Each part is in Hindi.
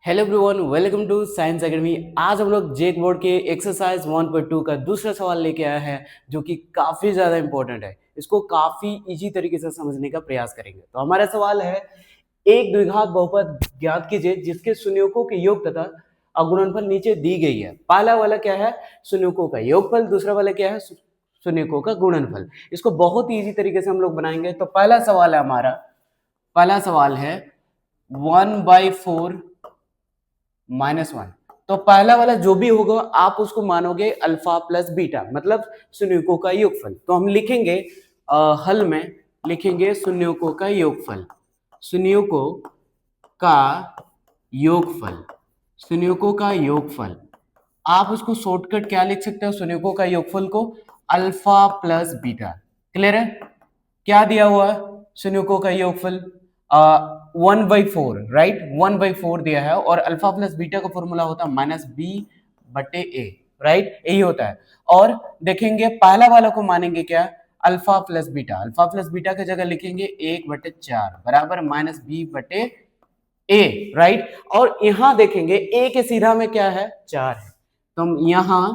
Hello everyone, welcome to science academy. आज हम लोग जेक बोर्ड के एक्सरसाइज 1.2 का दूसरा सवाल लेके आया है जो कि काफ़ी ज़्यादा इंपॉर्टेंट है। इसको काफ़ी इजी तरीके से समझने का प्रयास करेंगे। तो हमारा सवाल है, एक द्विघात बहुपद ज्ञात कीजिए जिसके शून्यकों के योग तथा अगुणनफल नीचे दी गई है। पहला वाला क्या है? शून्यकों का योगफल। दूसरा वाला क्या है? शून्यकों का गुणनफल। इसको बहुत ही ईजी तरीके से हम लोग बनाएंगे। तो पहला सवाल है हमारा, पहला सवाल है 1/4 -1। तो पहला वाला जो भी होगा आप उसको मानोगे अल्फा प्लस बीटा, मतलब शून्यकों का योगफल। तो हम लिखेंगे हल में लिखेंगे शून्यकों का योगफल, शून्यकों का योगफल, शून्यकों का योगफल। आप उसको शॉर्टकट क्या लिख सकते हो? शून्यकों का योगफल को अल्फा प्लस बीटा। क्लियर है? क्या दिया हुआ है? शून्यकों का योगफल 1/4, राइट, 1/4 दिया है और अल्फा प्लस बीटा का फॉर्मूला होता है -b/a, राइट, यही होता है। और देखेंगे पहला वाला को मानेंगे क्या? Alpha plus beta. Alpha plus beta की जगह लिखेंगे 1/4 बराबर -b/a, राइट। और यहां देखेंगे a के सीधा में क्या है? 4 है। तो हम यहां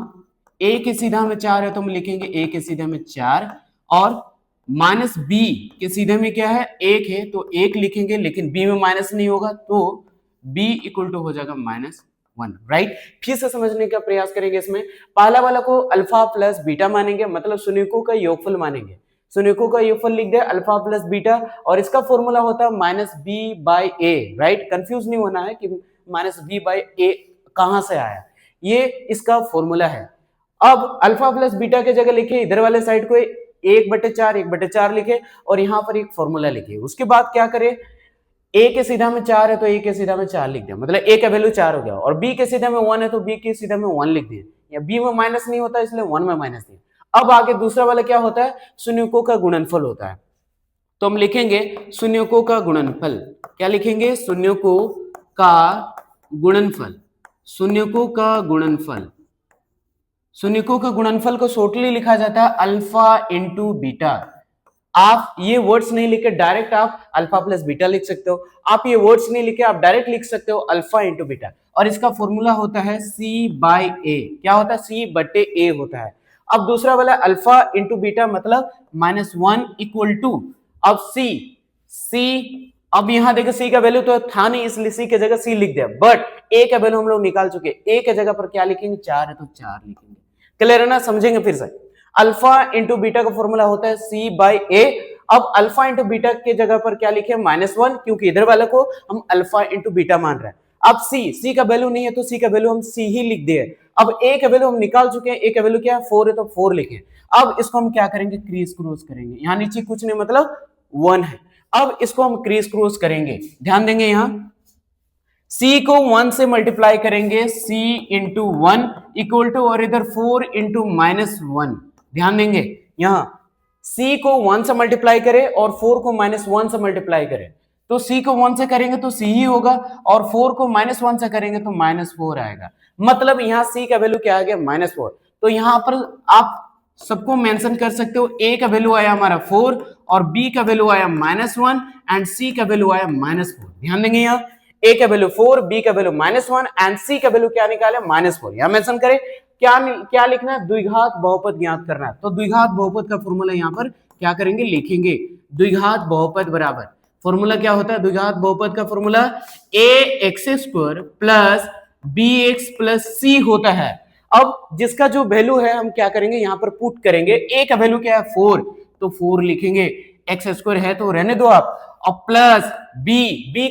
a के सीधा में 4 है तो हम लिखेंगे a के सीधे में 4 और माइनस b के सीधे में क्या है? 1 है तो 1 लिखेंगे, लेकिन b में माइनस नहीं होगा तो b इक्वल टू हो जाएगा -1, राइट। फिर से समझने का प्रयास करेंगे। इसमें पहला वाला को अल्फा प्लस बीटा मानेंगे, मतलब शून्यकों का योगफल मानेंगे। शून्यकों का योगफल लिख दे अल्फा प्लस बीटा और इसका फॉर्मूला होता है -b/a, राइट। कंफ्यूज नहीं होना है कि -b/a कहां से आया, ये इसका फॉर्मूला है। अब अल्फा प्लस बीटा की जगह लिखे इधर वाले साइड को 1/4 लिखे और यहां पर एक फॉर्मूला लिखे। उसके बाद क्या करें? a के सीधा में 4 है तो a के सीधा में 4 लिख दिया, मतलब a का वैल्यू 4 हो गया। और b के सीधा में 1 है तो b के सीधा में 1 लिख दिया, या b में माइनस नहीं होता इसलिए 1 में माइनस दिया। अब आगे दूसरा वाला क्या होता है? शून्यकों का गुणनफल होता है। तो हम लिखेंगे शून्यकों का गुणनफल। क्या लिखेंगे? शून्यकों का गुणनफल, शून्यकों का गुणनफल। शून्यकों का गुणनफल को शॉर्टली लिखा जाता है अल्फा इंटू बीटा। आप ये वर्ड्स नहीं लिखे डायरेक्ट आप अल्फा प्लस बीटा लिख सकते हो। आप ये वर्ड्स नहीं लिखे आप डायरेक्ट लिख सकते हो अल्फा इंटू बीटा। और इसका फॉर्मूला होता है c/a। क्या होता है? c/a होता है। अब दूसरा वाला अल्फा इंटू बीटा मतलब -1 इक्वल टू, अब c, अब यहां देखो c का वैल्यू तो था नहीं इसलिए c की जगह c लिख दिया, बट a का वैल्यू हम लोग निकाल चुके। a की जगह पर क्या लिखेंगे? 4 है तो 4 लिखेंगे। क्लियर है ना? समझेंगे फिर से। अल्फा इंटू बीटा का फॉर्मूला होता है c/a। अब अल्फा इंटू बीटा की जगह पर क्या लिखे? -1, क्योंकि इधर वाले को हम अल्फा इंटू बीटा मान रहे हैं। अब c का वैल्यू नहीं है तो c का वैल्यू हम c ही लिख दिए। अब a का वैल्यू हम निकाल चुके हैं, a का वैल्यू क्या है? 4 है तो 4 लिखे। अब इसको हम क्या करेंगे? क्रीज क्रॉस करेंगे। यहाँ नीचे कुछ नहीं, मतलब 1 है। अब इसको हम क्रीज क्रॉस करेंगे, ध्यान देंगे। यहाँ c को 1 से मल्टीप्लाई करेंगे, c इंटू 1 इक्वल टू, और इधर 4 इंटू -1, ध्यान देंगे। यहाँ c को 1 से मल्टीप्लाई करें और 4 को -1 से मल्टीप्लाई करें तो c को 1 से करेंगे तो c ही होगा, और 4 को -1 से करेंगे तो -4 आएगा। मतलब यहाँ c का वैल्यू क्या आ गया? -4। तो यहाँ पर आप सबको मेंशन कर सकते हो। a का वैल्यू आया हमारा 4 और b का वैल्यू आया -1 एंड c का वैल्यू आया -4। ध्यान देंगे, यहाँ a का वैल्यू 4, b का वैल्यू -1 एंड c का वैल्यू क्या निकाले? -4। यहां मेंशन करें क्या लिखना है? द्विघात बहुपद ज्ञात करना है। तो द्विघात बहुपद का फॉर्मूला यहां पर क्या करेंगे? लिखेंगे द्विघात बहुपद बराबर, फॉर्मूला क्या होता है द्विघात बहुपद का? Formula ax² plus bx plus c होता है। अब जिसका जो वैल्यू है हम क्या करेंगे? यहां पर पुट करेंगे। a का वैल्यू क्या है? 4, तो 4 लिखेंगे। x² है तो रहने दो आप, और प्लस b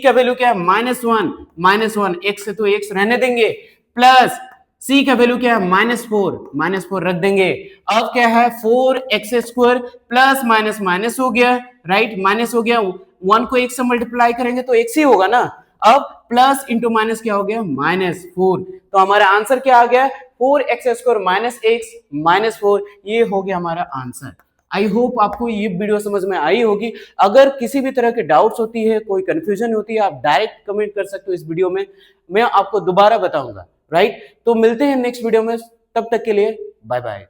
का वैल्यू क्या है? -1, x है तो x रहने देंगे, प्लस c का वैल्यू क्या है? -4 रख देंगे। अब क्या है? 4x² प्लस माइनस माइनस हो गया, राइट, माइनस हो गया। 1 को 1 से मल्टीप्लाई करेंगे तो x ही होगा ना। अब प्लस इंटू माइनस क्या हो गया? -4। तो हमारा आंसर क्या आ गया? 4x² - x -4, ये हो गया हमारा आंसर। आई होप आपको ये वीडियो समझ में आई होगी। अगर किसी भी तरह के डाउट्स होती है, कोई कंफ्यूजन होती है, आप डायरेक्ट कमेंट कर सकते हो इस वीडियो में, मैं आपको दोबारा बताऊंगा, राइट। तो मिलते हैं नेक्स्ट वीडियो में, तब तक के लिए बाय बाय।